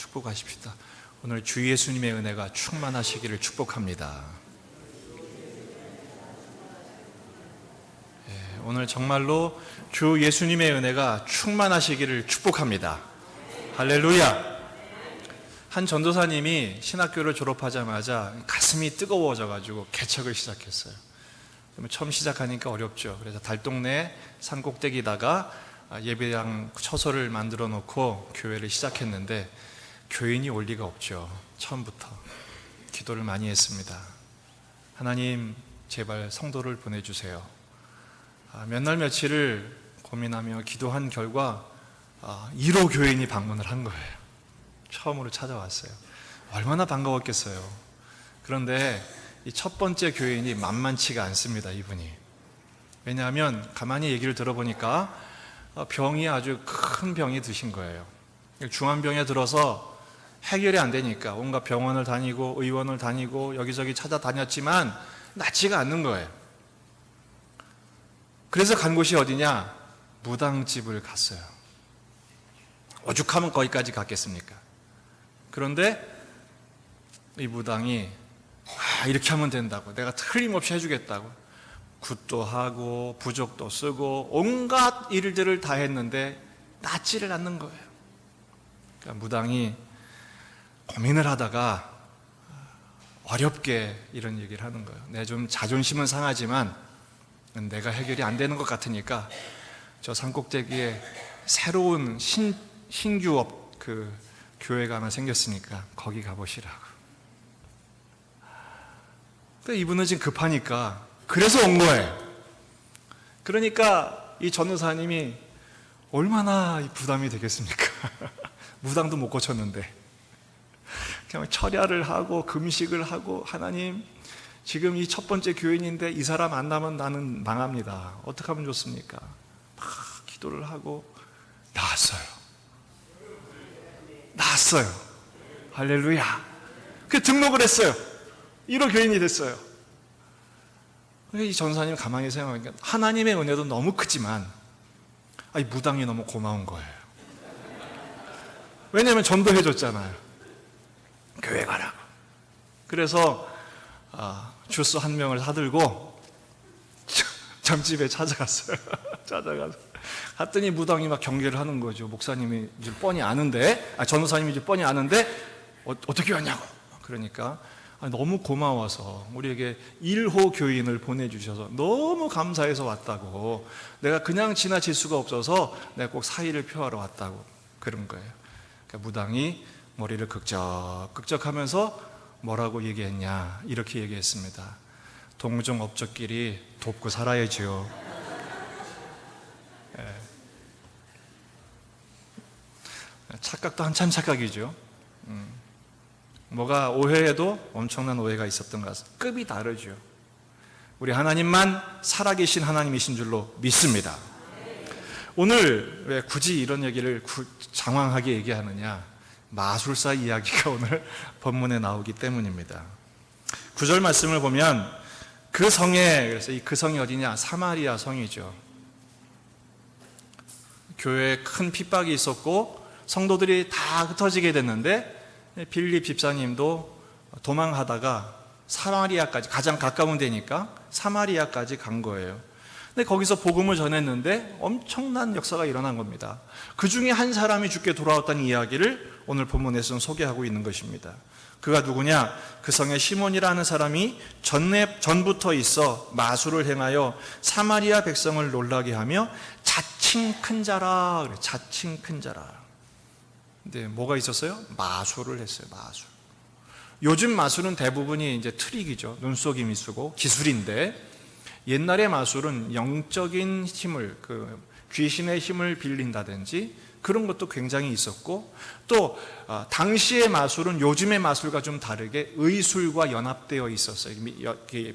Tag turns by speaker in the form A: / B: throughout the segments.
A: 축복하십시다. 오늘 주 예수님의 은혜가 충만하시기를 축복합니다. 오늘 정말로 주 예수님의 은혜가 충만하시기를 축복합니다. 할렐루야. 한 전도사님이 신학교를 졸업하자마자 가슴이 뜨거워져가지고 개척을 시작했어요. 처음 시작하니까 어렵죠. 그래서 달동네 산꼭대기다가 예배당 처소를 만들어 놓고 교회를 시작했는데 교인이 올 리가 없죠. 처음부터 기도를 많이 했습니다. 하나님 제발 성도를 보내주세요. 몇 날 며칠을 고민하며 기도한 결과 1호 교인이 방문을 한 거예요. 처음으로 찾아왔어요. 얼마나 반가웠겠어요. 그런데 이 첫 번째 교인이 만만치가 않습니다. 이분이. 왜냐하면 가만히 얘기를 들어보니까 병이 아주 큰 병이 드신 거예요. 중환병에 들어서 해결이 안 되니까 온갖 병원을 다니고 의원을 다니고 여기저기 찾아다녔지만 낫지가 않는 거예요. 그래서 간 곳이 어디냐? 무당집을 갔어요. 오죽하면 거기까지 갔겠습니까? 그런데 이 무당이 이렇게 하면 된다고, 내가 틀림없이 해주겠다고 굿도 하고 부적도 쓰고 온갖 일들을 다 했는데 낫지를 않는 거예요. 그러니까 무당이 고민을 하다가 어렵게 이런 얘기를 하는 거예요. 내 좀 자존심은 상하지만 내가 해결이 안 되는 것 같으니까 저 산꼭대기에 새로운 신규 교회가 하나 생겼으니까 거기 가보시라고. 그러니까 이분은 지금 급하니까 그래서 온 거예요. 그러니까 이 전도사님이 얼마나 부담이 되겠습니까? 무당도 못 고쳤는데 그냥 철야를 하고 금식을 하고, 하나님 지금 이 첫 번째 교인인데 이 사람 안 나면 나는 망합니다. 어떻게 하면 좋습니까? 막 기도를 하고 나았어요. 할렐루야. 그 등록을 했어요. 1호 교인이 됐어요. 이 전사님 가만히 생각하니까 하나님의 은혜도 너무 크지만 이 무당이 너무 고마운 거예요. 왜냐하면 전도해 줬잖아요. 교회 가라고. 그래서 주스 한 명을 사들고 점집에 찾아갔어요. 갔더니 무당이 막 경계를 하는 거죠. 목사님이 이제 뻔히 아는데, 전도사님이 이제 뻔히 아는데 어떻게 왔냐고. 그러니까 너무 고마워서 우리에게 1호 교인을 보내주셔서 너무 감사해서 왔다고, 내가 그냥 지나칠 수가 없어서 내가 꼭 사의를 표하러 왔다고 그런 거예요. 그러니까 무당이 머리를 극적하면서 뭐라고 얘기했냐, 이렇게 얘기했습니다. 동종 업적끼리 돕고 살아야죠. 착각도 한참 착각이죠. 뭐가 오해해도 엄청난 오해가 있었던 것 같습니다. 급이 다르죠. 우리 하나님만 살아계신 하나님이신 줄로 믿습니다. 오늘 왜 굳이 이런 얘기를 장황하게 얘기하느냐? 마술사 이야기가 오늘 본문에 나오기 때문입니다. 9절 말씀을 보면 그 성에, 그래서 그 성이 어디냐? 사마리아 성이죠. 교회에 큰 핍박이 있었고 성도들이 다 흩어지게 됐는데 빌립 집사님도 도망하다가 사마리아까지, 가장 가까운 데니까 사마리아까지 간 거예요. 근데 거기서 복음을 전했는데 엄청난 역사가 일어난 겁니다. 그 중에 한 사람이 주께 돌아왔다는 이야기를 오늘 본문에서는 소개하고 있는 것입니다. 그가 누구냐? 그 성에 시몬이라는 사람이 전부터 있어 마술을 행하여 사마리아 백성을 놀라게 하며 자칭 큰 자라. 그래, 자칭 큰 자라. 근데 뭐가 있었어요? 마술을 했어요. 마술. 요즘 마술은 대부분이 이제 트릭이죠. 눈속임이 쓰고 기술인데, 옛날의 마술은 영적인 힘을, 귀신의 힘을 빌린다든지 그런 것도 굉장히 있었고, 또 당시의 마술은 요즘의 마술과 좀 다르게 의술과 연합되어 있었어요.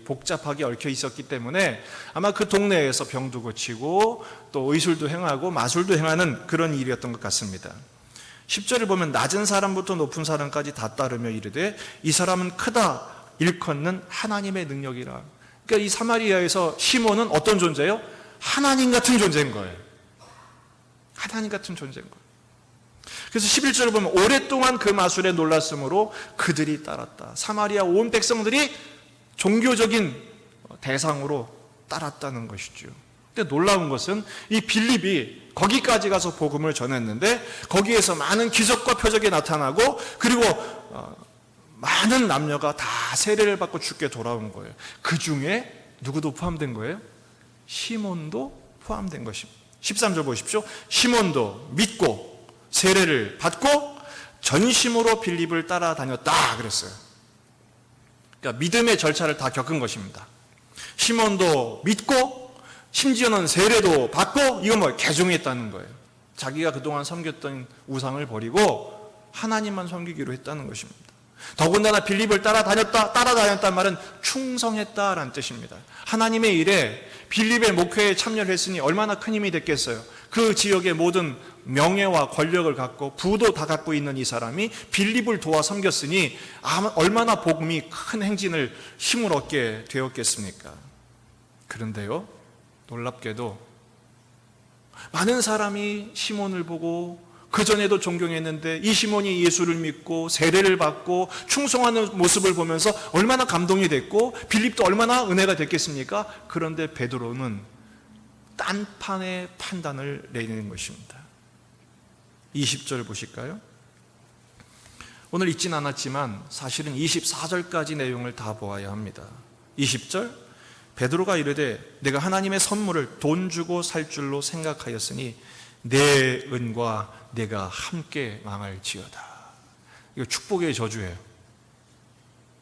A: 복잡하게 얽혀 있었기 때문에 아마 그 동네에서 병도 고치고 또 의술도 행하고 마술도 행하는 그런 일이었던 것 같습니다. 10절을 보면 낮은 사람부터 높은 사람까지 다 따르며 이르되 이 사람은 크다 일컫는 하나님의 능력이라. 그러니까 이 사마리아에서 시몬은 어떤 존재예요? 하나님 같은 존재인 거예요. 하나님 같은 존재인 거예요. 그래서 11절을 보면 오랫동안 그 마술에 놀랐으므로 그들이 따랐다. 사마리아 온 백성들이 종교적인 대상으로 따랐다는 것이죠. 근데 놀라운 것은 이 빌립이 거기까지 가서 복음을 전했는데 거기에서 많은 기적과 표적이 나타나고 그리고 많은 남녀가 다 세례를 받고 죽게 돌아온 거예요. 그 중에 누구도 포함된 거예요? 시몬도 포함된 것입니다. 13절 보십시오. 시몬도 믿고 세례를 받고 전심으로 빌립을 따라다녔다 그랬어요. 그러니까 믿음의 절차를 다 겪은 것입니다. 시몬도 믿고 심지어는 세례도 받고 이건 뭐 개종했다는 거예요. 자기가 그동안 섬겼던 우상을 버리고 하나님만 섬기기로 했다는 것입니다. 더군다나 빌립을 따라다녔다는 말은 충성했다라는 뜻입니다. 하나님의 일에 빌립의 목회에 참여를 했으니 얼마나 큰 힘이 됐겠어요. 그 지역의 모든 명예와 권력을 갖고 부도 다 갖고 있는 이 사람이 빌립을 도와 섬겼으니 얼마나 복음이 큰 행진을 힘을 얻게 되었겠습니까? 그런데요, 놀랍게도 많은 사람이 시몬을 보고 그전에도 존경했는데 이 시몬이 예수를 믿고 세례를 받고 충성하는 모습을 보면서 얼마나 감동이 됐고 빌립도 얼마나 은혜가 됐겠습니까? 그런데 베드로는 딴판의 판단을 내리는 것입니다. 20절 보실까요? 오늘 읽진 않았지만 사실은 24절까지 내용을 다 보아야 합니다. 20절 베드로가 이르되 내가 하나님의 선물을 돈 주고 살 줄로 생각하였으니 내 은과 내가 함께 망할지어다. 이거 축복의 저주예요.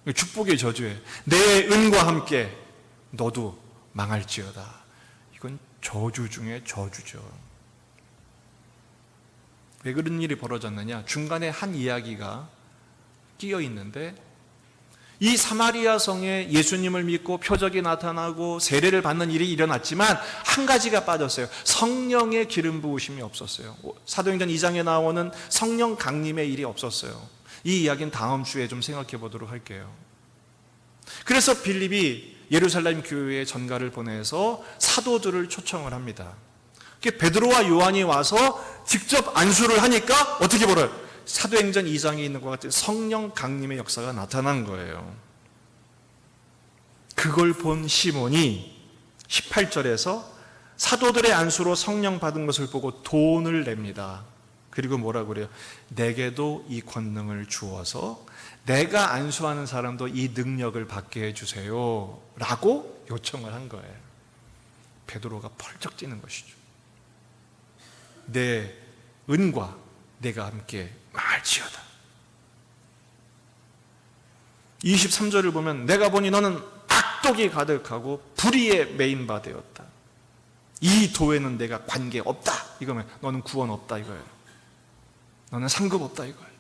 A: 이거 축복의 저주예요. 내 은과 함께 너도 망할지어다. 이건 저주 중에 저주죠. 왜 그런 일이 벌어졌느냐? 중간에 한 이야기가 끼어 있는데 이 사마리아 성에 예수님을 믿고 표적이 나타나고 세례를 받는 일이 일어났지만 한 가지가 빠졌어요. 성령의 기름 부으심이 없었어요. 사도행전 2장에 나오는 성령 강림의 일이 없었어요. 이 이야기는 다음 주에 좀 생각해 보도록 할게요. 그래서 빌립이 예루살렘 교회에 전가를 보내서 사도들을 초청을 합니다. 베드로와 요한이 와서 직접 안수를 하니까 어떻게 벌어요? 사도행전 2장에 있는 것 같은 성령 강림의 역사가 나타난 거예요. 그걸 본 시몬이 18절에서 사도들의 안수로 성령 받은 것을 보고 돈을 냅니다. 그리고 뭐라고 그래요? 내게도 이 권능을 주어서 내가 안수하는 사람도 이 능력을 받게 해주세요 라고 요청을 한 거예요. 베드로가 펄쩍 뛰는 것이죠. 내 은과 내가 함께 망할지어다. 23절을 보면 내가 보니 너는 악독이 가득하고 불의에 매인 바 되었다. 이 도에는 내가 관계없다. 이거면 너는 구원 없다 이거예요. 너는 상급 없다 이거예요.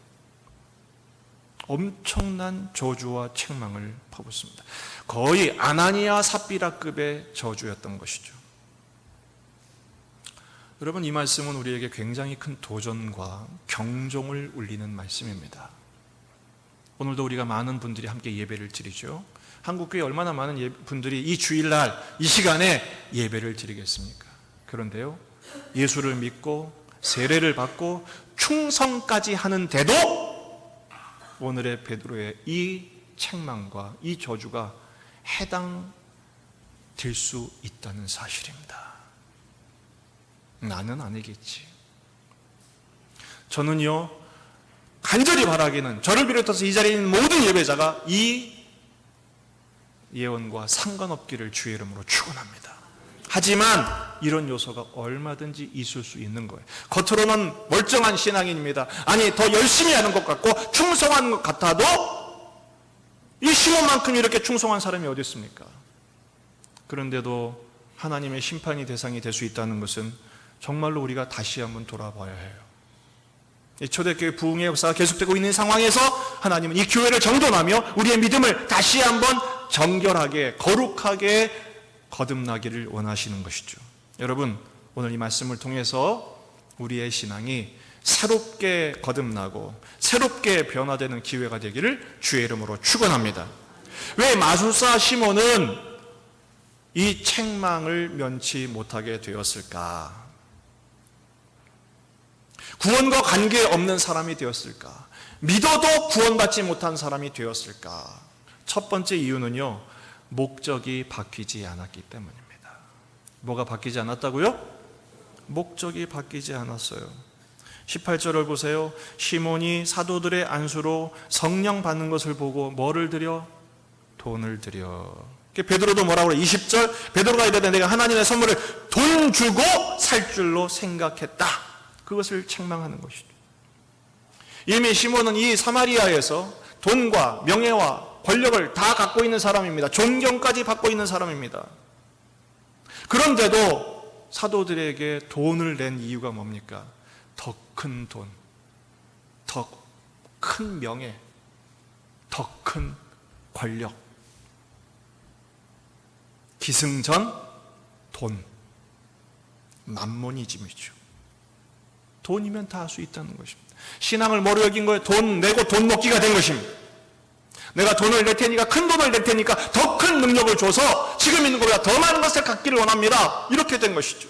A: 엄청난 저주와 책망을 퍼붓습니다. 거의 아나니아 삽비라급의 저주였던 것이죠. 여러분, 이 말씀은 우리에게 굉장히 큰 도전과 경종을 울리는 말씀입니다. 오늘도 우리가 많은 분들이 함께 예배를 드리죠. 한국교회 얼마나 많은 분들이 이 주일날 이 시간에 예배를 드리겠습니까? 그런데요, 예수를 믿고 세례를 받고 충성까지 하는데도 오늘의 베드로의 이 책망과 이 저주가 해당될 수 있다는 사실입니다. 나는 아니겠지. 저는요, 간절히 바라기는 저를 비롯해서 이 자리에 있는 모든 예배자가 이 예언과 상관없기를 주의 이름으로 축원합니다. 하지만 이런 요소가 얼마든지 있을 수 있는 거예요. 겉으로는 멀쩡한 신앙인입니다. 아니, 더 열심히 하는 것 같고 충성한 것 같아도 이 시몬만큼 이렇게 충성한 사람이 어디 있습니까? 그런데도 하나님의 심판의 대상이 될 수 있다는 것은 정말로 우리가 다시 한번 돌아봐야 해요. 초대교회 부흥의 역사가 계속되고 있는 상황에서 하나님은 이 교회를 정돈하며 우리의 믿음을 다시 한번 정결하게 거룩하게 거듭나기를 원하시는 것이죠. 여러분, 오늘 이 말씀을 통해서 우리의 신앙이 새롭게 거듭나고 새롭게 변화되는 기회가 되기를 주의 이름으로 축원합니다. 왜 마술사 시몬은 이 책망을 면치 못하게 되었을까? 구원과 관계없는 사람이 되었을까? 믿어도 구원받지 못한 사람이 되었을까? 첫 번째 이유는요, 목적이 바뀌지 않았기 때문입니다. 뭐가 바뀌지 않았다고요? 목적이 바뀌지 않았어요. 18절을 보세요. 시몬이 사도들의 안수로 성령 받는 것을 보고 뭐를 드려? 돈을 드려. 베드로도 뭐라고 그래? 20절, 베드로가 이르되 내가 하나님의 선물을 돈 주고 살 줄로 생각했다. 그것을 책망하는 것이죠. 이미 시몬은 이 사마리아에서 돈과 명예와 권력을 다 갖고 있는 사람입니다. 존경까지 받고 있는 사람입니다. 그런데도 사도들에게 돈을 낸 이유가 뭡니까? 더 큰 돈, 더 큰 명예, 더 큰 권력, 기승전 돈, 만모니즘이죠. 돈이면 다 할 수 있다는 것입니다. 신앙을 뭐로 여긴 거예요? 돈 내고 돈 먹기가 된 것입니다. 내가 돈을 낼 테니까, 큰 돈을 낼 테니까 더 큰 능력을 줘서 지금 있는 것보다 더 많은 것을 갖기를 원합니다. 이렇게 된 것이죠.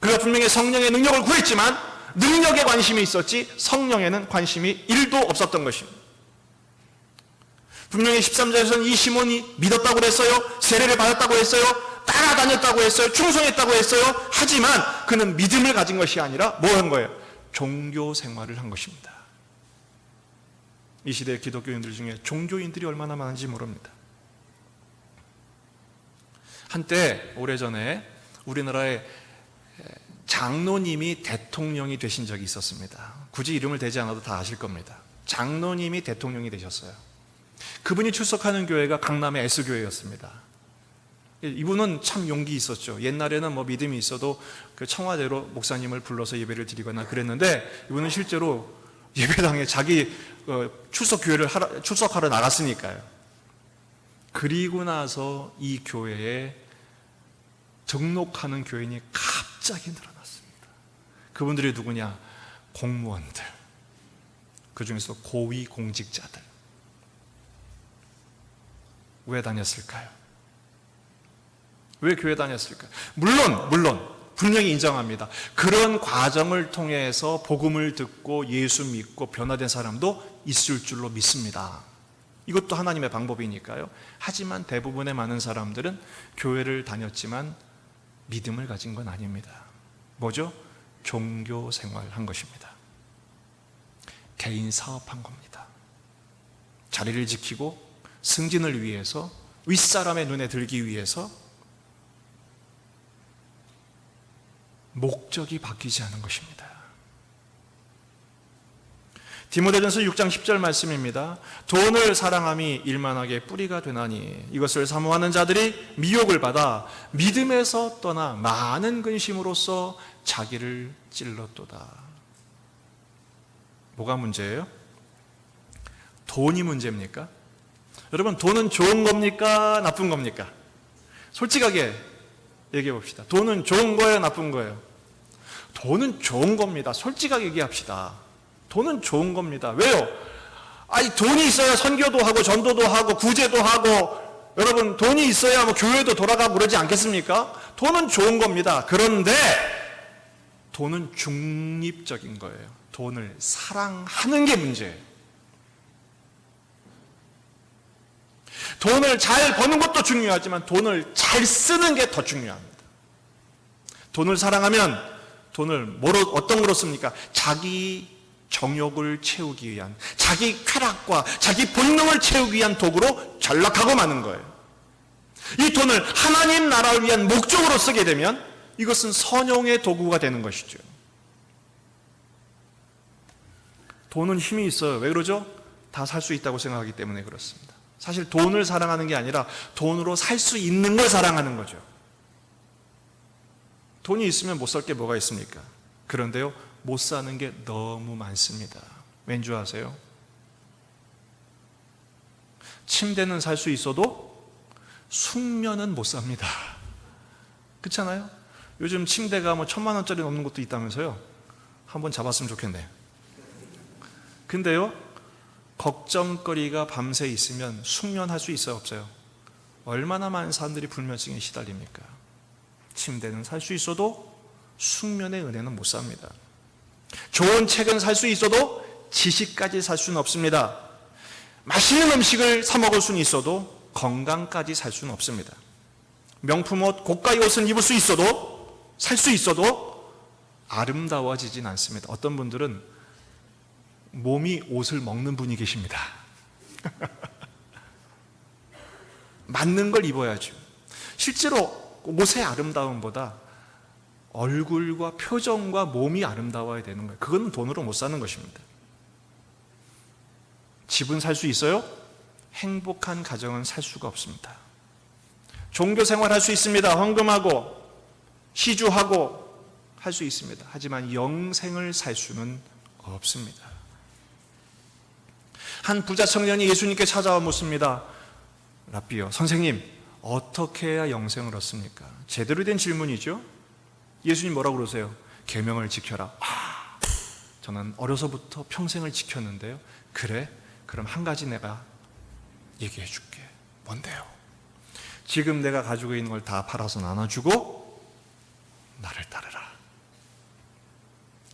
A: 그가 분명히 성령의 능력을 구했지만 능력에 관심이 있었지 성령에는 관심이 1도 없었던 것입니다. 분명히 13절에서는 이 시몬이 믿었다고 했어요. 세례를 받았다고 했어요. 따라다녔다고 했어요. 충성했다고 했어요. 하지만 그는 믿음을 가진 것이 아니라 뭐 한 거예요? 종교 생활을 한 것입니다. 이 시대의 기독교인들 중에 종교인들이 얼마나 많은지 모릅니다. 한때 오래전에 우리나라에 장로님이 대통령이 되신 적이 있었습니다. 굳이 이름을 대지 않아도 다 아실 겁니다. 장로님이 대통령이 되셨어요. 그분이 출석하는 교회가 강남의 S교회였습니다. 이분은 참 용기 있었죠. 옛날에는 뭐 믿음이 있어도 그 청와대로 목사님을 불러서 예배를 드리거나 그랬는데 이분은 실제로 예배당에 자기 출석하러 나갔으니까요. 그리고 나서 이 교회에 등록하는 교인이 갑자기 늘어났습니다. 그분들이 누구냐? 공무원들, 그 중에서 고위 공직자들. 왜 다녔을까요? 왜 교회 다녔을까요? 물론 분명히 인정합니다. 그런 과정을 통해서 복음을 듣고 예수 믿고 변화된 사람도 있을 줄로 믿습니다. 이것도 하나님의 방법이니까요. 하지만 대부분의 많은 사람들은 교회를 다녔지만 믿음을 가진 건 아닙니다. 뭐죠? 종교 생활한 것입니다. 개인 사업한 겁니다. 자리를 지키고 승진을 위해서, 윗사람의 눈에 들기 위해서 목적이 바뀌지 않은 것입니다. 디모데전서 6장 10절 말씀입니다. 돈을 사랑함이 일만하게 뿌리가 되나니 이것을 사모하는 자들이 미혹을 받아 믿음에서 떠나 많은 근심으로써 자기를 찔렀도다. 뭐가 문제예요? 돈이 문제입니까? 여러분, 돈은 좋은 겁니까? 나쁜 겁니까? 솔직하게 얘기해 봅시다. 돈은 좋은 거예요? 나쁜 거예요? 돈은 좋은 겁니다. 솔직하게 얘기합시다. 돈은 좋은 겁니다. 왜요? 아니, 돈이 있어야 선교도 하고 전도도 하고 구제도 하고, 여러분, 돈이 있어야 뭐 교회도 돌아가고 그러지 않겠습니까? 돈은 좋은 겁니다. 그런데 돈은 중립적인 거예요. 돈을 사랑하는 게 문제예요. 돈을 잘 버는 것도 중요하지만 돈을 잘 쓰는 게 더 중요합니다. 돈을 사랑하면 돈을 어떤 거로 씁니까? 자기 정욕을 채우기 위한, 자기 쾌락과 자기 본능을 채우기 위한 도구로 전락하고 마는 거예요. 이 돈을 하나님 나라를 위한 목적으로 쓰게 되면 이것은 선용의 도구가 되는 것이죠. 돈은 힘이 있어요. 왜 그러죠? 다 살 수 있다고 생각하기 때문에 그렇습니다. 사실 돈을 사랑하는 게 아니라 돈으로 살 수 있는 걸 사랑하는 거죠. 돈이 있으면 못 살 게 뭐가 있습니까? 그런데요, 못 사는 게 너무 많습니다. 왠 줄 아세요? 침대는 살 수 있어도 숙면은 못 삽니다. 그렇잖아요? 요즘 침대가 뭐 1,000만 원짜리 넘는 것도 있다면서요? 한번 잡았으면 좋겠네. 근데요, 걱정거리가 밤새 있으면 숙면할 수 있어요, 없어요? 얼마나 많은 사람들이 불면증에 시달립니까? 침대는 살 수 있어도 숙면의 은혜는 못 삽니다. 좋은 책은 살 수 있어도 지식까지 살 수는 없습니다. 맛있는 음식을 사 먹을 수는 있어도 건강까지 살 수는 없습니다. 명품 옷, 고가의 옷을 입을 수 있어도, 살 수 있어도 아름다워지진 않습니다. 어떤 분들은 몸이 옷을 먹는 분이 계십니다. 맞는 걸 입어야죠. 실제로 옷의 아름다움보다 얼굴과 표정과 몸이 아름다워야 되는 거예요. 그건 돈으로 못 사는 것입니다. 집은 살 수 있어요? 행복한 가정은 살 수가 없습니다. 종교 생활할 수 있습니다. 헌금하고 시주하고 할 수 있습니다. 하지만 영생을 살 수는 없습니다. 한 부자 청년이 예수님께 찾아와 묻습니다. 랍비요, 선생님, 어떻게 해야 영생을 얻습니까? 제대로 된 질문이죠. 예수님 뭐라고 그러세요? 계명을 지켜라. 저는 어려서부터 평생을 지켰는데요. 그래? 그럼 한 가지 내가 얘기해 줄게. 뭔데요? 지금 내가 가지고 있는 걸 다 팔아서 나눠주고 나를 따르라.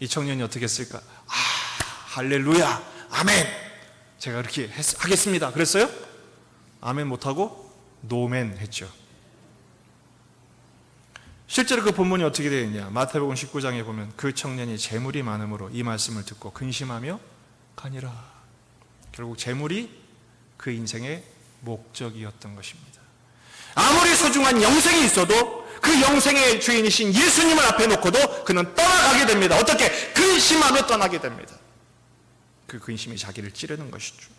A: 이 청년이 어떻게 했을까? 할렐루야, 아멘. 제가 그렇게 하겠습니다. 그랬어요? 아멘 못하고 노멘 했죠. 실제로 그 본문이 어떻게 되어 있냐? 마태복음 19장에 보면 그 청년이 재물이 많음으로 이 말씀을 듣고 근심하며 가니라. 결국 재물이 그 인생의 목적이었던 것입니다. 아무리 소중한 영생이 있어도 그 영생의 주인이신 예수님을 앞에 놓고도 그는 떠나가게 됩니다. 어떻게? 근심하며 떠나게 됩니다. 그 근심이 자기를 찌르는 것이죠.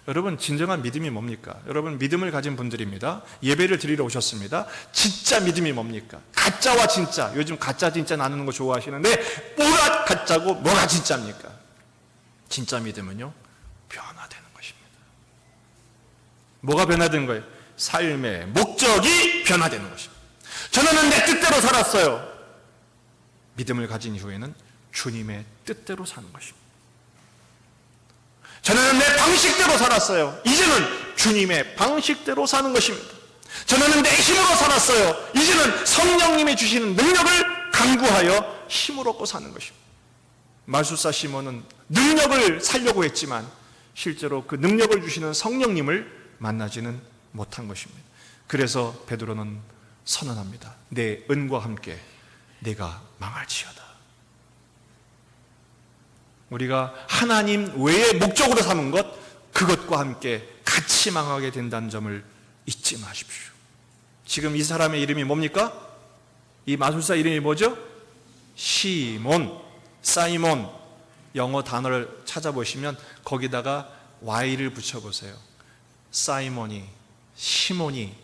A: 여러분, 진정한 믿음이 뭡니까? 여러분, 믿음을 가진 분들입니다. 예배를 드리러 오셨습니다. 진짜 믿음이 뭡니까? 가짜와 진짜. 요즘 가짜 진짜 나누는 거 좋아하시는데 뭐가 가짜고 뭐가 진짜입니까? 진짜 믿음은요, 변화되는 것입니다. 뭐가 변화된 거예요? 삶의 목적이 변화되는 것입니다. 저는 내 뜻대로 살았어요. 믿음을 가진 이후에는 주님의 뜻대로 사는 것입니다. 저는 내 방식대로 살았어요. 이제는 주님의 방식대로 사는 것입니다. 저는 내 힘으로 살았어요. 이제는 성령님이 주시는 능력을 강구하여 힘을 얻고 사는 것입니다. 마술사 시몬은 능력을 살려고 했지만 실제로 그 능력을 주시는 성령님을 만나지는 못한 것입니다. 그래서 베드로는 선언합니다. 내 은과 함께 내가 망할지어다. 우리가 하나님 외의 목적으로 삼은 것, 그것과 함께 같이 망하게 된다는 점을 잊지 마십시오. 지금 이 사람의 이름이 뭡니까? 이 마술사 이름이 뭐죠? 시몬, 사이몬. 영어 단어를 찾아보시면 거기다가 Y를 붙여보세요. 사이몬이, 시몬이,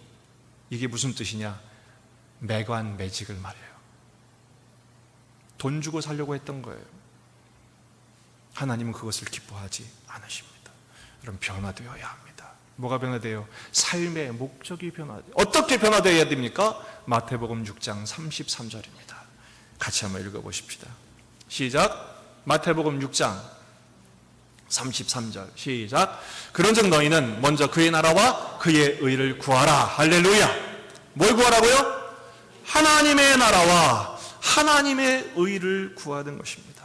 A: 이게 무슨 뜻이냐? 매관 매직을 말해요. 돈 주고 살려고 했던 거예요. 하나님은 그것을 기뻐하지 않으십니다. 여러분, 변화되어야 합니다. 뭐가 변화돼요? 삶의 목적이 변화돼요. 어떻게 변화되어야 됩니까? 마태복음 6장 33절입니다. 같이 한번 읽어보십시다. 시작. 마태복음 6장 33절 시작. 그런즉 너희는 먼저 그의 나라와 그의 의를 구하라. 할렐루야. 뭘 구하라고요? 하나님의 나라와 하나님의 의를 구하는 것입니다.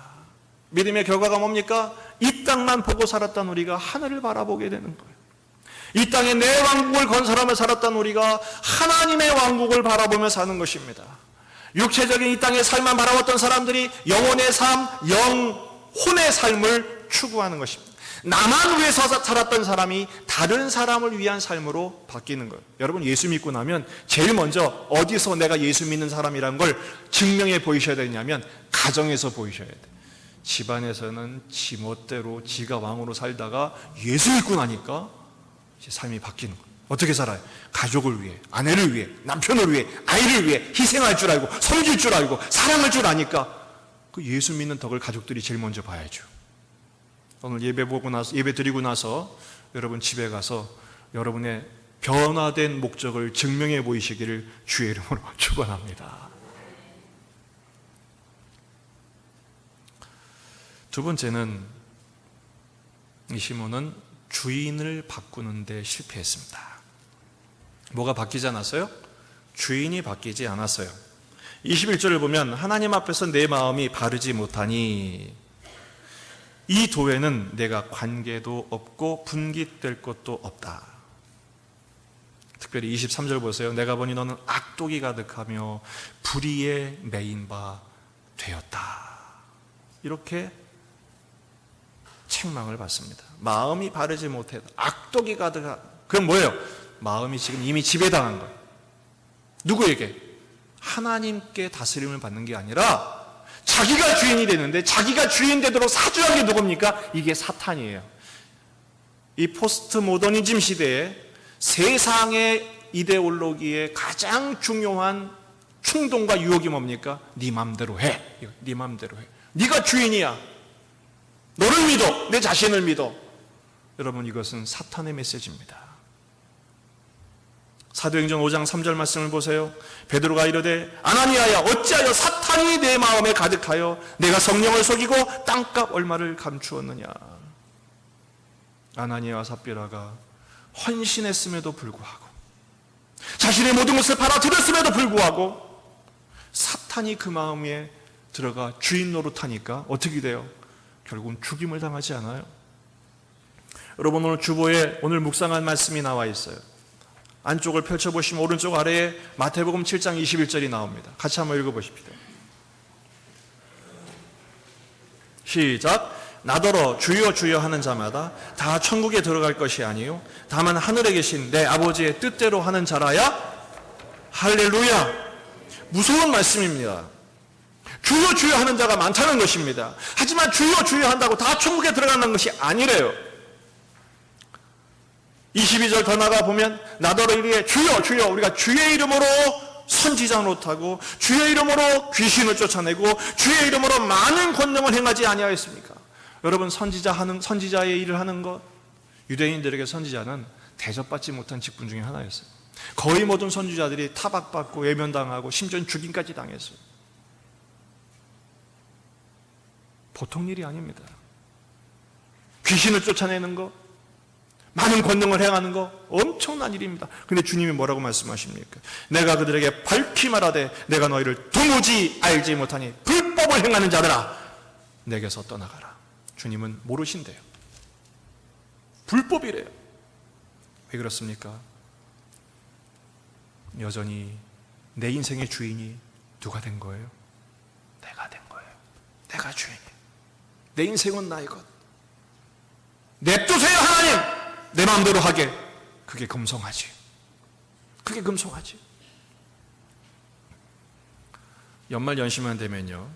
A: 믿음의 결과가 뭡니까? 이 땅만 보고 살았던 우리가 하늘을 바라보게 되는 거예요. 이 땅에 내 왕국을 건설하며 살았던 우리가 하나님의 왕국을 바라보며 사는 것입니다. 육체적인 이 땅의 삶만 바라봤던 사람들이 영혼의 삶, 영혼의 삶을 추구하는 것입니다. 나만 위해서 살았던 사람이 다른 사람을 위한 삶으로 바뀌는 거예요. 여러분, 예수 믿고 나면 제일 먼저 어디서 내가 예수 믿는 사람이라는 걸 증명해 보이셔야 되냐면 가정에서 보이셔야 돼요. 집안에서는 지멋대로 지가 왕으로 살다가 예수 믿고 나니까 이제 삶이 바뀌는 거예요. 어떻게 살아요? 가족을 위해, 아내를 위해, 남편을 위해, 아이를 위해 희생할 줄 알고, 섬길 줄 알고, 사랑할 줄 아니까 그 예수 믿는 덕을 가족들이 제일 먼저 봐야죠. 오늘 예배 보고 나서, 예배 드리고 나서 여러분 집에 가서 여러분의 변화된 목적을 증명해 보이시기를 주의 이름으로 축원합니다. 두 번째는 이 시몬은 주인을 바꾸는 데 실패했습니다. 뭐가 바뀌지 않았어요? 주인이 바뀌지 않았어요. 21절을 보면 하나님 앞에서 내 마음이 바르지 못하니 이 도에는 내가 관계도 없고 분깃될 것도 없다. 특별히 23절 보세요. 내가 보니 너는 악독이 가득하며 불의에 매인 바 되었다. 이렇게 책망을 받습니다. 마음이 바르지 못해 악독이 가득한, 그건 뭐예요? 마음이 지금 이미 지배당한 거예요. 누구에게? 하나님께 다스림을 받는 게 아니라 자기가 주인이 되는데, 자기가 주인 되도록 사주한 게 누굽니까? 이게 사탄이에요. 이 포스트 모더니즘 시대에 세상의 이데올로기의 가장 중요한 충동과 유혹이 뭡니까? 네 맘대로 해. 네 맘대로 해. 네가 주인이야. 너를 믿어. 내 자신을 믿어. 여러분, 이것은 사탄의 메시지입니다. 사도행전 5장 3절 말씀을 보세요. 베드로가 이르되 아나니아야 어찌하여 사탄이 내 마음에 가득하여 내가 성령을 속이고 땅값 얼마를 감추었느냐. 아나니아와 삽비라가 헌신했음에도 불구하고, 자신의 모든 것을 팔아들였음에도 불구하고 사탄이 그 마음에 들어가 주인 노릇하니까 어떻게 돼요? 결국은 죽임을 당하지 않아요? 여러분, 오늘 주보에 오늘 묵상한 말씀이 나와 있어요. 안쪽을 펼쳐보시면 오른쪽 아래에 마태복음 7장 21절이 나옵니다. 같이 한번 읽어보십시오. 시작. 나더러 주여 주여 하는 자마다 다 천국에 들어갈 것이 아니요 다만 하늘에 계신 내 아버지의 뜻대로 하는 자라야. 할렐루야. 무서운 말씀입니다. 주여 주여 하는 자가 많다는 것입니다. 하지만 주여 주여 한다고 다 천국에 들어가는 것이 아니래요. 22절 더 나가 보면 나더러 이르되 주여 주여, 우리가 주의 이름으로 선지자 노릇하고 주의 이름으로 귀신을 쫓아내고 주의 이름으로 많은 권능을 행하지 아니하였습니까? 여러분, 선지자의 일을 하는 것, 유대인들에게 선지자는 대접받지 못한 직분 중에 하나였어요. 거의 모든 선지자들이 타박받고 외면당하고 심지어 죽임까지 당했어요. 보통 일이 아닙니다. 귀신을 쫓아내는 것, 많은 권능을 행하는 거 엄청난 일입니다. 근데 주님이 뭐라고 말씀하십니까? 내가 그들에게 밝히 말하되 내가 너희를 도무지 알지 못하니 불법을 행하는 자들아 내게서 떠나가라. 주님은 모르신대요. 불법이래요. 왜 그렇습니까? 여전히 내 인생의 주인이 누가 된 거예요? 내가 된 거예요. 내가 주인이에요. 내 인생은 나의 것. 냅두세요 하나님. 내 마음대로 하게. 그게 금송하지. 그게 금송하지. 연말 연시만 되면요,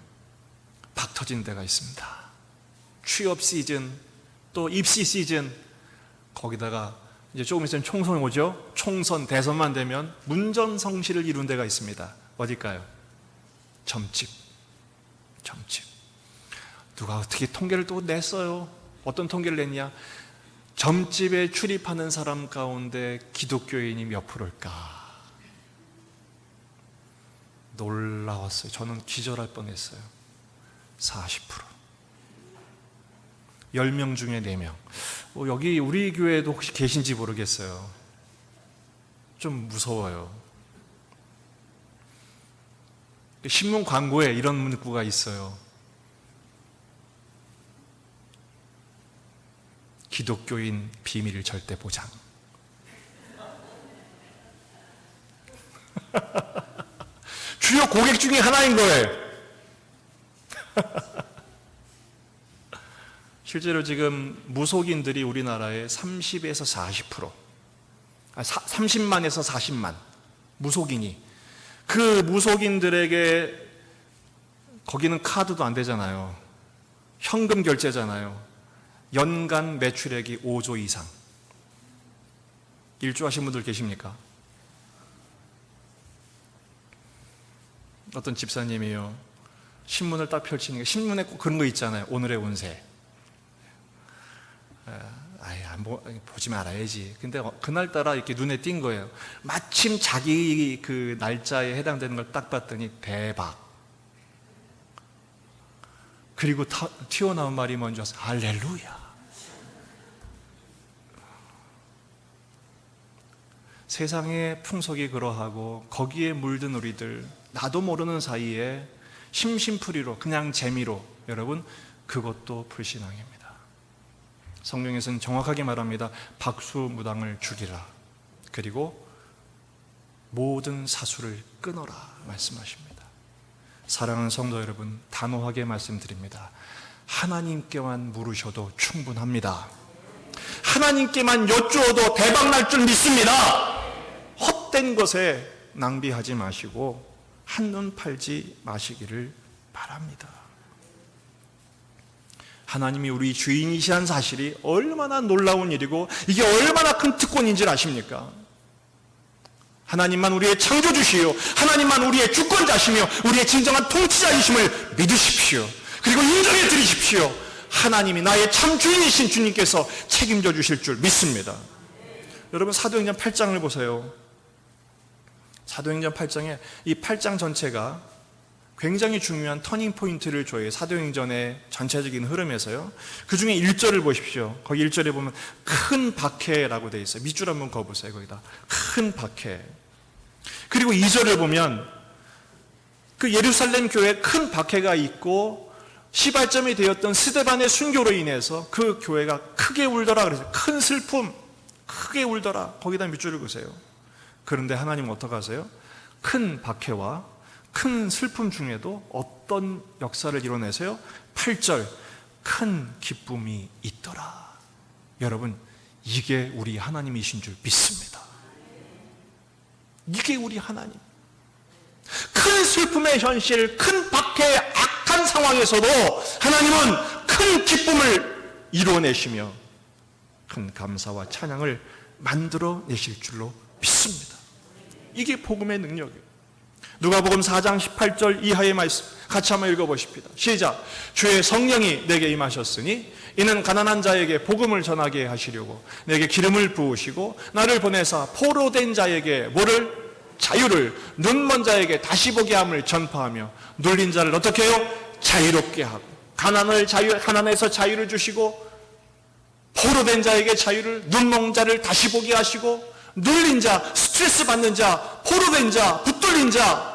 A: 박 터진 데가 있습니다. 취업 시즌, 또 입시 시즌, 거기다가 이제 조금 있으면 총선 오죠. 총선, 대선만 되면 문전성시를 이룬 데가 있습니다. 어딜까요? 점집. 점집. 누가 어떻게 통계를 또 냈어요. 어떤 통계를 냈냐? 점집에 출입하는 사람 가운데 기독교인이 몇 프로일까? 놀라웠어요. 저는 기절할 뻔했어요. 40%. 10명 중에 4명. 여기 우리 교회도 혹시 계신지 모르겠어요. 좀 무서워요. 신문 광고에 이런 문구가 있어요. 기독교인 비밀 절대 보장. 주요 고객 중에 하나인 거예요. 실제로 지금 무속인들이 우리나라에 30에서 40%, 30만에서 40만 무속인이, 그 무속인들에게 거기는 카드도 안 되잖아요. 현금 결제잖아요. 연간 매출액이 5조 이상. 일주하신 분들 계십니까? 어떤 집사님이요, 신문을 딱 펼치니까 신문에 꼭 그런 거 있잖아요. 오늘의 운세. 보지 말아야지. 근데 그날따라 이렇게 눈에 띈 거예요. 마침 자기 그 날짜에 해당되는 걸 딱 봤더니 대박. 그리고 튀어나온 말이 뭔지 아세요? 할렐루야. 세상의 풍속이 그러하고 거기에 물든 우리들, 나도 모르는 사이에 심심풀이로 그냥 재미로, 여러분, 그것도 불신앙입니다. 성경에서는 정확하게 말합니다. 박수무당을 죽이라, 그리고 모든 사수를 끊어라 말씀하십니다. 사랑하는 성도 여러분, 단호하게 말씀드립니다. 하나님께만 물으셔도 충분합니다. 하나님께만 여쭈어도 대박날 줄 믿습니다. 헛된 것에 낭비하지 마시고 한눈 팔지 마시기를 바랍니다. 하나님이 우리 주인이시란 사실이 얼마나 놀라운 일이고 이게 얼마나 큰 특권인지 아십니까? 하나님만 우리의 창조주시요, 하나님만 우리의 주권자시며 우리의 진정한 통치자이심을 믿으십시오. 그리고 인정해 드리십시오. 하나님이 나의 참 주인이신 주님께서 책임져 주실 줄 믿습니다. 여러분, 사도행전 8장을 보세요. 사도행전 8장에 이 8장 전체가 굉장히 중요한 터닝 포인트를 줘요. 사도행전의 전체적인 흐름에서요. 그 중에 1절을 보십시오. 거기 1절에 보면 큰 박해라고 되어 있어요. 밑줄 한번 그어보세요. 거기다 큰 박해. 그리고 2절을 보면 그 예루살렘 교회에 큰 박해가 있고 시발점이 되었던 스데반의 순교로 인해서 그 교회가 크게 울더라 그래서 큰 슬픔, 크게 울더라. 거기다 밑줄을 그으세요. 그런데 하나님은 어떻게 하세요? 큰 박해와 큰 슬픔 중에도 어떤 역사를 이뤄내세요? 8절, 큰 기쁨이 있더라. 여러분, 이게 우리 하나님이신 줄 믿습니다. 이게 우리 하나님. 큰 슬픔의 현실, 큰 박해의 악한 상황에서도 하나님은 큰 기쁨을 이루어내시며 큰 감사와 찬양을 만들어내실 줄로 믿습니다. 이게 복음의 능력이에요. 누가복음 4장 18절 이하의 말씀 같이 한번 읽어보십시다. 시작. 주의 성령이 내게 임하셨으니 이는 가난한 자에게 복음을 전하게 하시려고 내게 기름을 부으시고 나를 보내사 포로된 자에게 뭐를? 자유를, 눈먼 자에게 다시 보게 함을 전파하며 눌린 자를 어떻게 해요? 자유롭게 하고 가난에서 자유를 주시고 포로된 자에게 자유를, 눈먼 자를 다시 보게 하시고 눌린 자, 스트레스 받는 자, 포로된 자, 붙들린 자,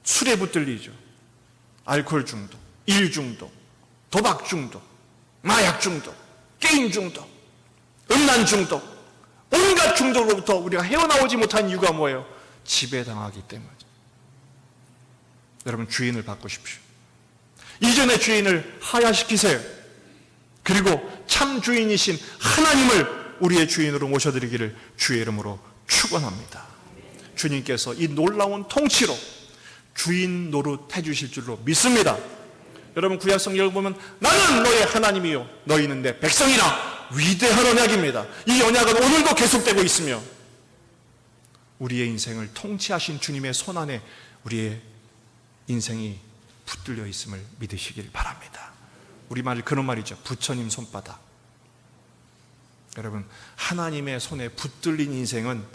A: 술에 붙들리죠. 알코올 중독, 일 중독, 도박 중독, 마약 중독, 게임 중독, 음란 중독, 온갖 중독으로부터 우리가 헤어나오지 못한 이유가 뭐예요? 지배당하기 때문이죠. 여러분, 주인을 바꾸십시오. 이전의 주인을 하야시키세요. 그리고 참 주인이신 하나님을 우리의 주인으로 모셔드리기를 주의 이름으로 축원합니다. 주님께서 이 놀라운 통치로 주인 노릇 해주실 줄로 믿습니다. 여러분, 구약 성경을 보면 나는 너의 하나님이요 너희는 내 백성이라 위대한 언약입니다. 이 언약은 오늘도 계속되고 있으며 우리의 인생을 통치하신 주님의 손안에 우리의 인생이 붙들려 있음을 믿으시길 바랍니다. 우리말 그런 말이죠. 부처님 손바닥. 여러분, 하나님의 손에 붙들린 인생은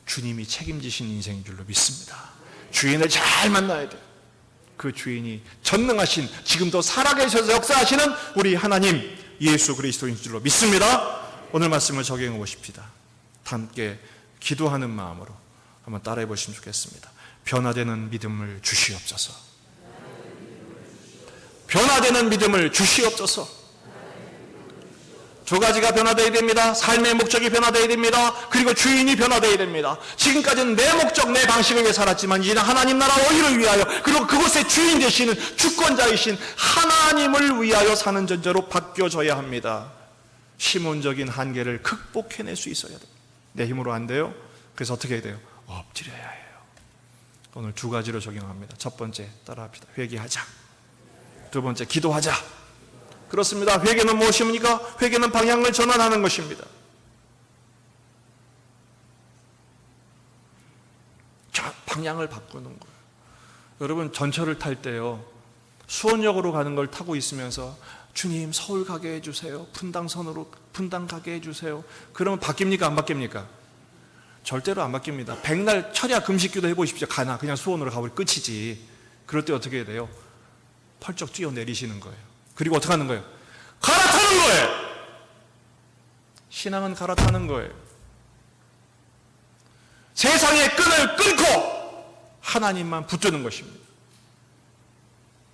A: 주님이 책임지신 인생인 줄로 믿습니다. 주인을 잘 만나야 돼요. 그 주인이 전능하신, 지금도 살아계셔서 역사하시는 우리 하나님 예수 그리스도인 줄로 믿습니다. 오늘 말씀을 적용해 보십시다. 함께 기도하는 마음으로 한번 따라해 보시면 좋겠습니다. 변화되는 믿음을 주시옵소서. 변화되는 믿음을 주시옵소서. 두 가지가 변화되어야 됩니다. 삶의 목적이 변화되어야 됩니다. 그리고 주인이 변화되어야 됩니다. 지금까지는 내 목적, 내 방식을 위해 살았지만 이제는 하나님 나라 어휘를 위하여, 그리고 그곳의 주인 되시는 주권자이신 하나님을 위하여 사는 존재로 바뀌어져야 합니다. 시몬적인 한계를 극복해낼 수 있어야 돼요. 내 힘으로 안 돼요. 그래서 어떻게 해야 돼요? 엎드려야 해요. 오늘 두 가지로 적용합니다. 첫 번째, 따라합시다. 회개하자. 두 번째, 기도하자. 그렇습니다. 회개는 무엇입니까? 회개는 방향을 전환하는 것입니다. 방향을 바꾸는 거예요. 여러분, 전철을 탈 때요, 수원역으로 가는 걸 타고 있으면서 주님 서울 가게 해주세요. 분당 가게 해주세요. 그러면 바뀝니까? 안 바뀝니까? 절대로 안 바뀝니다. 백날 철야 금식기도 해보십시오. 가나 그냥 수원으로 가버리면 끝이지. 그럴 때 어떻게 해야 돼요? 펄쩍 뛰어내리시는 거예요. 그리고 어떻게 하는 거예요? 갈아타는 거예요. 신앙은 갈아타는 거예요. 세상의 끈을 끊고 하나님만 붙드는 것입니다.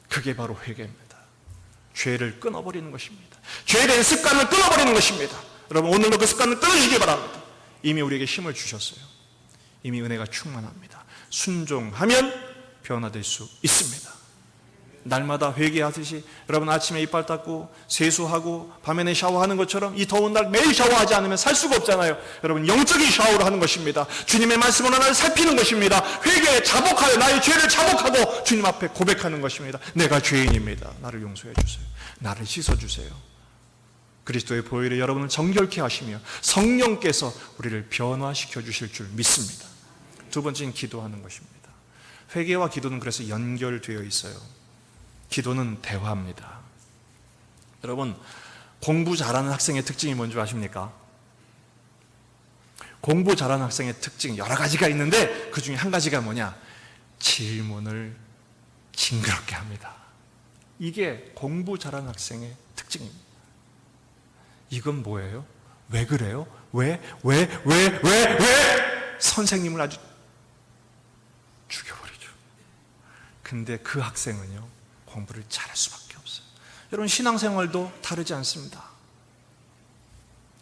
A: 그게 바로 회개입니다. 죄를 끊어버리는 것입니다. 죄에 대한 습관을 끊어버리는 것입니다. 여러분, 오늘도 그 습관을 끊으시기 바랍니다. 이미 우리에게 힘을 주셨어요. 이미 은혜가 충만합니다. 순종하면 변화될 수 있습니다. 날마다 회개하듯이 여러분 아침에 이빨 닦고 세수하고 밤에는 샤워하는 것처럼 이 더운 날 매일 샤워하지 않으면 살 수가 없잖아요. 여러분, 영적인 샤워를 하는 것입니다. 주님의 말씀으로 나를 살피는 것입니다. 회개에 자복하여 나의 죄를 자복하고 주님 앞에 고백하는 것입니다. 내가 죄인입니다. 나를 용서해 주세요. 나를 씻어주세요. 그리스도의 보혈이 여러분을 정결케 하시며 성령께서 우리를 변화시켜 주실 줄 믿습니다. 두 번째는 기도하는 것입니다. 회개와 기도는 그래서 연결되어 있어요. 기도는 대화입니다. 여러분, 공부 잘하는 학생의 특징이 뭔지 아십니까? 공부 잘하는 학생의 특징 여러 가지가 있는데 그 중에 한 가지가 뭐냐? 질문을 징그럽게 합니다. 이게 공부 잘하는 학생의 특징입니다. 이건 뭐예요? 왜 그래요? 왜? 선생님을 아주 죽여버리죠. 근데 그 학생은요, 공부를 잘할 수밖에 없어요. 여러분, 신앙생활도 다르지 않습니다.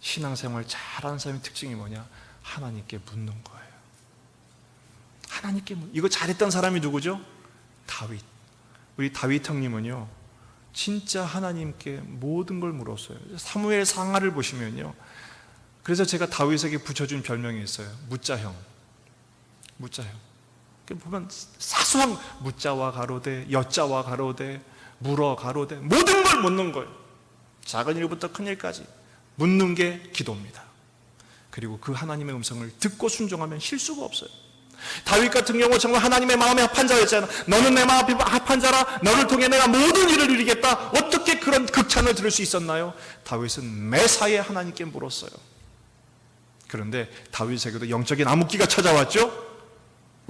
A: 신앙생활 잘하는 사람의 특징이 뭐냐? 하나님께 묻는 거예요. 하나님께 이거 잘했던 사람이 누구죠? 다윗. 우리 다윗 형님은요, 진짜 하나님께 모든 걸 물었어요. 사무엘 상하를 보시면요, 그래서 제가 다윗에게 붙여준 별명이 있어요. 묻자형. 보면 사소한 묻자와 가로되, 여자와 가로되, 물어 가로되, 모든 걸 묻는 거예요. 작은 일부터 큰 일까지 묻는 게 기도입니다. 그리고 그 하나님의 음성을 듣고 순종하면 실수가 없어요. 다윗 같은 경우 정말 하나님의 마음에 합한 자였잖아요. 너는 내 마음에 합한 자라, 너를 통해 내가 모든 일을 이루겠다. 어떻게 그런 극찬을 들을 수 있었나요? 다윗은 매사에 하나님께 물었어요. 그런데 다윗에게도 영적인 암흑기가 찾아왔죠.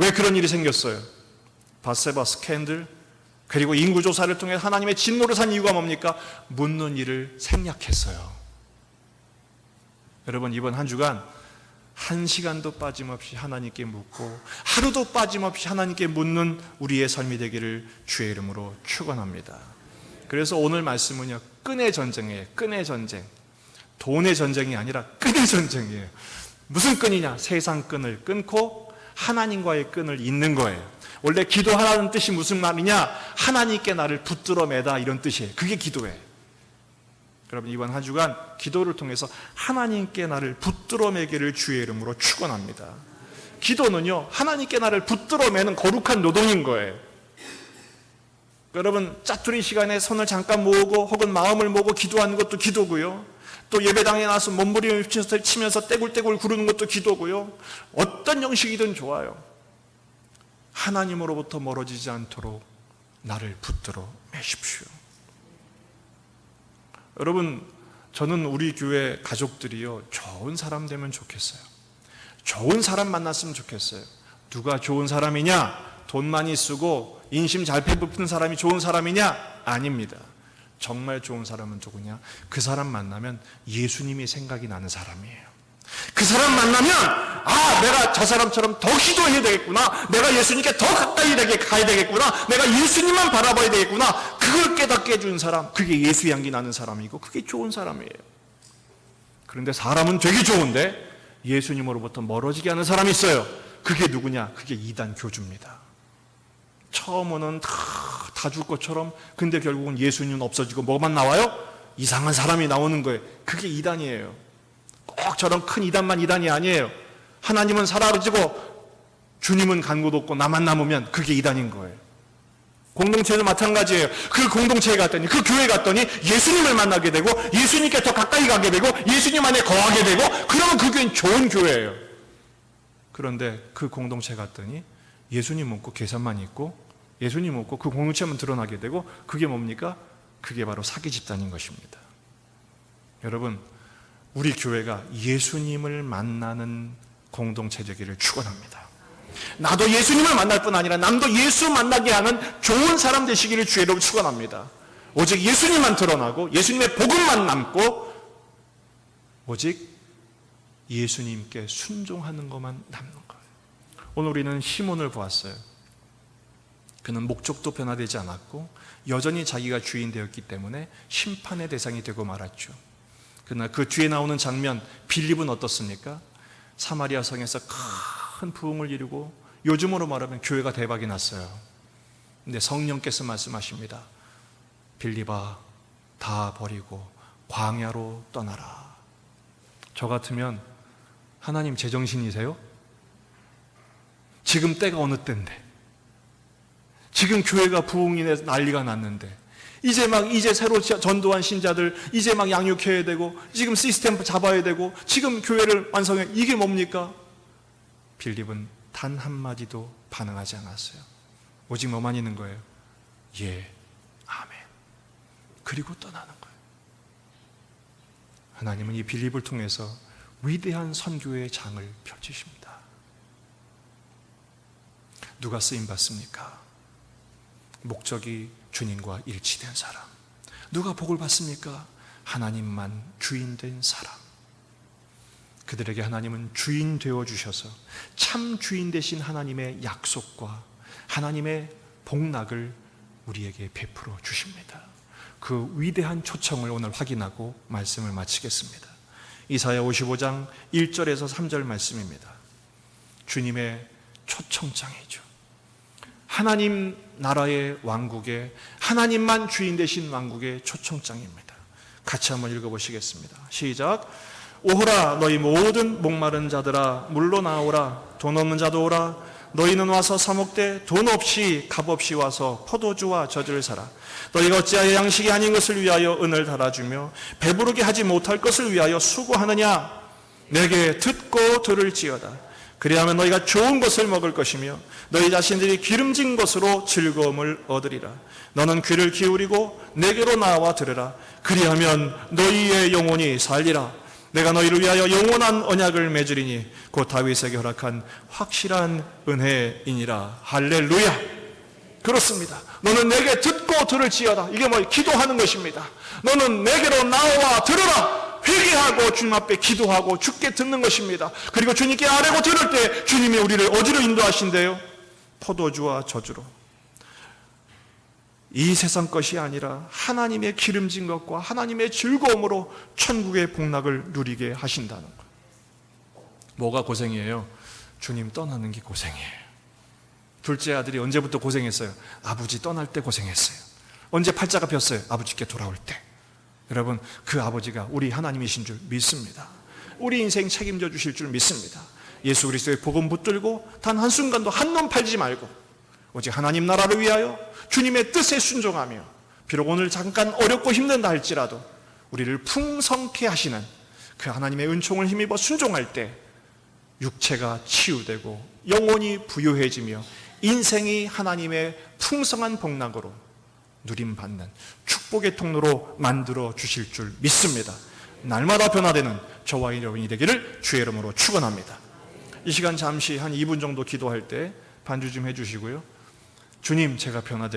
A: 왜 그런 일이 생겼어요? 밧세바 스캔들, 그리고 인구조사를 통해 하나님의 진노를 산 이유가 뭡니까? 묻는 일을 생략했어요. 여러분, 이번 한 주간 한 시간도 빠짐없이 하나님께 묻고 하루도 빠짐없이 하나님께 묻는 우리의 삶이 되기를 주의 이름으로 축원합니다. 그래서 오늘 말씀은요, 끈의 전쟁이에요. 끈의 전쟁. 돈의 전쟁이 아니라 끈의 전쟁이에요. 무슨 끈이냐? 세상 끈을 끊고 하나님과의 끈을 잇는 거예요. 원래 기도하라는 뜻이 무슨 말이냐? 하나님께 나를 붙들어 매다, 이런 뜻이에요. 그게 기도예요. 여러분, 이번 한 주간 기도를 통해서 하나님께 나를 붙들어 매기를 주의 이름으로 축원합니다. 기도는요, 하나님께 나를 붙들어 매는 거룩한 노동인 거예요. 여러분, 짜투리 시간에 손을 잠깐 모으고 혹은 마음을 모으고 기도하는 것도 기도고요. 또 예배당에 나와서 몸부림을 치면서 떼굴떼굴 구르는 것도 기도고요. 어떤 형식이든 좋아요. 하나님으로부터 멀어지지 않도록 나를 붙들어 매십시오. 여러분, 저는 우리 교회 가족들이요, 좋은 사람 되면 좋겠어요. 좋은 사람 만났으면 좋겠어요. 누가 좋은 사람이냐? 돈 많이 쓰고 인심 잘 베푸는 사람이 좋은 사람이냐? 아닙니다. 정말 좋은 사람은 누구냐? 그 사람 만나면 예수님이 생각이 나는 사람이에요. 그 사람 만나면 내가 저 사람처럼 더 기도해야 되겠구나, 내가 예수님께 더 가까이 가야 되겠구나, 내가 예수님만 바라봐야 되겠구나, 그걸 깨닫게 해준 사람, 그게 예수 향기 나는 사람이고 그게 좋은 사람이에요. 그런데 사람은 되게 좋은데 예수님으로부터 멀어지게 하는 사람이 있어요. 그게 누구냐? 그게 이단 교주입니다. 처음은 다 줄 것처럼, 근데 결국은 예수님은 없어지고 뭐만 나와요? 이상한 사람이 나오는 거예요. 그게 이단이에요. 꼭 저런 큰 이단만 이단이 아니에요. 하나님은 사라지고 주님은 간 곳 없고 나만 남으면 그게 이단인 거예요. 공동체도 마찬가지예요. 그 공동체에 갔더니, 그 교회에 갔더니 예수님을 만나게 되고 예수님께 더 가까이 가게 되고 예수님 안에 거하게 되고, 그러면 그 교회는 좋은 교회예요. 그런데 그 공동체에 갔더니 예수님 없고 계산만 있고 예수님 없고 그 공동체만 드러나게 되고, 그게 뭡니까? 그게 바로 사기 집단인 것입니다. 여러분, 우리 교회가 예수님을 만나는 공동체 되기를 축원합니다. 나도 예수님을 만날 뿐 아니라 남도 예수 만나게 하는 좋은 사람 되시기를 주의로 축원합니다. 오직 예수님만 드러나고 예수님의 복음만 남고 오직 예수님께 순종하는 것만 남는 거예요. 오늘 우리는 시몬을 보았어요. 그는 목적도 변화되지 않았고 여전히 자기가 주인 되었기 때문에 심판의 대상이 되고 말았죠. 그러나 그 뒤에 나오는 장면, 빌립은 어떻습니까? 사마리아 성에서 큰 부흥을 이루고 요즘으로 말하면 교회가 대박이 났어요. 근데 성령께서 말씀하십니다. 빌립아, 다 버리고 광야로 떠나라. 저 같으면 하나님 제정신이세요? 지금 때가 어느 때인데, 지금 교회가 부흥이 돼서 난리가 났는데, 이제 새로 전도한 신자들 이제 막 양육해야 되고, 지금 시스템 잡아야 되고, 지금 교회를 완성해. 이게 뭡니까? 빌립은 단 한마디도 반응하지 않았어요. 오직 뭐만 있는 거예요? 예, 아멘. 그리고 떠나는 거예요. 하나님은 이 빌립을 통해서 위대한 선교의 장을 펼치십니다. 누가 쓰임받습니까? 목적이 주님과 일치된 사람. 누가 복을 받습니까? 하나님만 주인 된 사람. 그들에게 하나님은 주인 되어주셔서 참 주인 되신 하나님의 약속과 하나님의 복락을 우리에게 베풀어 주십니다. 그 위대한 초청을 오늘 확인하고 말씀을 마치겠습니다. 이사야 55장 1절에서 3절 말씀입니다. 주님의 초청장이죠. 하나님 나라의 왕국에 하나님만 주인 되신 왕국의 초청장입니다. 같이 한번 읽어보시겠습니다. 시작. 오호라 너희 모든 목마른 자들아 물로 나오라. 돈 없는 자도 오라. 너희는 와서 사 먹되 돈 없이 값 없이 와서 포도주와 젖을 사라. 너희가 어찌하여 양식이 아닌 것을 위하여 은을 달아주며 배부르게 하지 못할 것을 위하여 수고하느냐. 내게 듣고 들을지어다. 그리하면 너희가 좋은 것을 먹을 것이며 너희 자신들이 기름진 것으로 즐거움을 얻으리라. 너는 귀를 기울이고 내게로 나와 들으라. 그리하면 너희의 영혼이 살리라. 내가 너희를 위하여 영원한 언약을 맺으리니 곧 다윗에게 허락한 확실한 은혜이니라. 할렐루야. 그렇습니다. 너는 내게 듣고 들을지어다. 이게 뭐 기도하는 것입니다. 너는 내게로 나와 들으라. 회개하고 주님 앞에 기도하고 주께 듣는 것입니다. 그리고 주님께 아뢰고 들을 때 주님이 우리를 어디로 인도하신대요? 포도주와 젖으로. 이 세상 것이 아니라 하나님의 기름진 것과 하나님의 즐거움으로 천국의 복락을 누리게 하신다는 거예요. 뭐가 고생이에요? 주님 떠나는 게 고생이에요. 둘째 아들이 언제부터 고생했어요? 아버지 떠날 때 고생했어요. 언제 팔자가 폈어요? 아버지께 돌아올 때. 여러분, 그 아버지가 우리 하나님이신 줄 믿습니다. 우리 인생 책임져 주실 줄 믿습니다. 예수 그리스도의 복음 붙들고 단 한순간도 한눈 팔지 말고 오직 하나님 나라를 위하여 주님의 뜻에 순종하며 비록 오늘 잠깐 어렵고 힘든다 할지라도 우리를 풍성케 하시는 그 하나님의 은총을 힘입어 순종할 때 육체가 치유되고 영혼이 부유해지며 인생이 하나님의 풍성한 복락으로 누림받는 축복의 통로로 만들어 주실 줄 믿습니다. 날마다 변화되는 저와 여러분이 되기를 주의 이름으로 축원합니다. 이 시간 잠시 한 2분 정도 기도할 때 반주 좀 해주시고요. 주님, 제가 변화되길